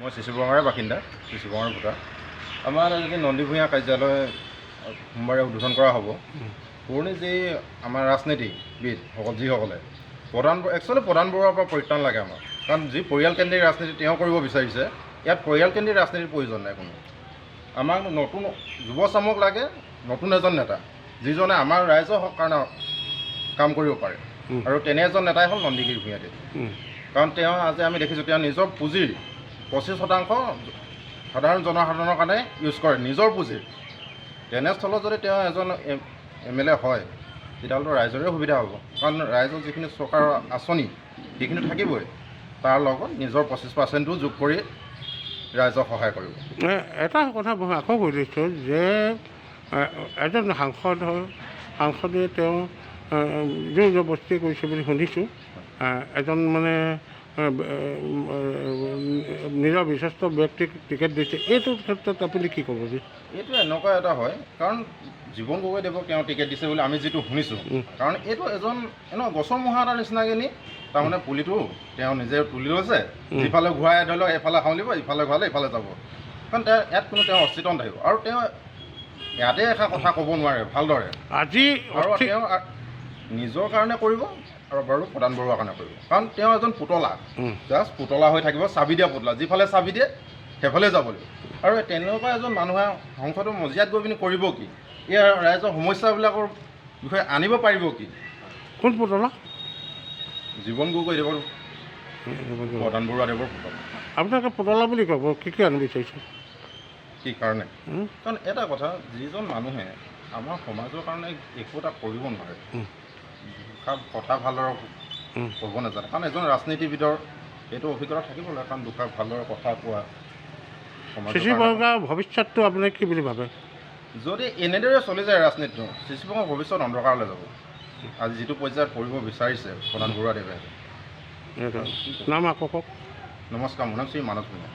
মই চিচিবঙাৰে বাসিন্দা, চিচিবঙাৰ ভোটাৰ। আমাৰ আজি নন্দী ভূঞা কাৰ্যালয় সোমবাৰে উদ্বোধন কৰা হ'ব। পুৰণি যি আমাৰ ৰাজনীতিবিদ যিসকলে একচুৱেলি প্ৰধান বৰুৱাৰ পৰা পৰিত্ৰাণ লাগে আমাক, কাৰণ যি পৰিয়ালকেন্দ্ৰিক ৰাজনীতি তেওঁ কৰিব বিচাৰিছে, ইয়াত পৰিয়ালকেন্দ্ৰিক ৰাজনীতিৰ প্ৰয়োজন নাই কোনো। আমাক নতুন যুৱচামক লাগে, নতুন এজন নেতা যিজনে আমাৰ ৰাইজৰ কাৰণে কাম কৰিব পাৰে, আৰু তেনে এজন নেতাই হ'ল নন্দীগিৰি ভূঞাদেৱ। কাৰণ তেওঁ আজি আমি দেখিছোঁ তেওঁ নিজৰ পুঁজিৰ 25% সাধাৰণ জনসাধাৰণৰ কাৰণে ইউজ কৰে, নিজৰ পুঁজিৰ। তেনেস্থলত যদি তেওঁ এজন MLA হয়, তেতিয়াহ'লেতো ৰাইজৰে সুবিধা হ'ব, কাৰণ ৰাইজৰ যিখিনি চৰকাৰৰ আঁচনি সেইখিনি থাকিবই, তাৰ লগত নিজৰ 25%ও যোগ কৰি ৰাইজক সহায় কৰিব। এটা কথা মই আকৌ সুধিছোঁ যে এজন সাংসদে তেওঁ জোৰ জবস্তি কৰিছে বুলি শুনিছোঁ। এজন মানে নিজৰ বিশিষ্ট ব্যক্তিক টিকেট দিছে, এইটো ক্ষেত্ৰত আপুনি কি ক'ব? এইটো এনেকুৱা এটা হয়, কাৰণ জীৱন গগৈদেৱক তেওঁ টিকেট দিছে বুলি আমি যিটো শুনিছোঁ, কাৰণ এইটো এজন গছৰ মূঢ়া এটাৰ নিচিনাকৈ নি তাৰমানে পুলিটো তেওঁ নিজে তুলি লৈছে, যিফালে ঘূৰাই ধৰি লওক এফালে সাউলিব, ইফালে ঘূৰালে ইফালে যাব, কাৰণ ইয়াত কোনো তেওঁ অস্তিত্ব নাথাকিব, আৰু তেওঁ ইয়াতে এষাৰ কথা ক'ব নোৱাৰে ভালদৰে আজি, আৰু তেওঁ নিজৰ কাৰণে কৰিব আৰু বাৰু প্ৰধান বৰুৱাৰ কাৰণে কৰিব, কাৰণ তেওঁ এজন পুতলা, জাষ্ট পুতলা হৈ থাকিব, চাবি দিয়া পুতলা, যিফালে চাবি দিয়ে সেইফালে যাব লাগিব। আৰু তেনেকুৱা এজন মানুহে সংসদৰ মজিয়াত গৈ পিনি কৰিব কি? ইয়াৰ ৰাইজৰ সমস্যাবিলাকৰ বিষয়ে আনিব পাৰিব কি? কোন পুতলা? জীৱন গগৈদেৱৰ, প্ৰধান বৰুৱাদেৱৰ পুতলা। আপোনালোকে পুতলা বুলি ক'ব, কি আনিব বিচাৰিছে? কি কাৰণে? কাৰণ এটা কথা, যিজন মানুহে আমাৰ সমাজৰ কাৰণে একো এটা কৰিব নোৱাৰে, কথা ভালদৰে ক'ব নাজানে, কাৰণ এজন ৰাজনীতিবিদৰ এইটো অভিজ্ঞতা থাকিব লাগে, কাৰণ দুষাৰ ভালদৰে কথা কোৱা। চিচিবঙাৰ ভৱিষ্যতটো আপুনি কি বুলি ভাবে? যদি এনেদৰে চলি যায় ৰাজনীতিটো, চিচিবঙাৰ ভৱিষ্যত অন্ধকাৰলৈ যাব। আজি যিটো পৰ্যায়ত কৰিব বিচাৰিছে প্ৰধান বৰুৱাদেৱে। নাম আকৌ কওক। নমস্কাৰ, মোৰ নাম শ্ৰী মানস ভূঞা।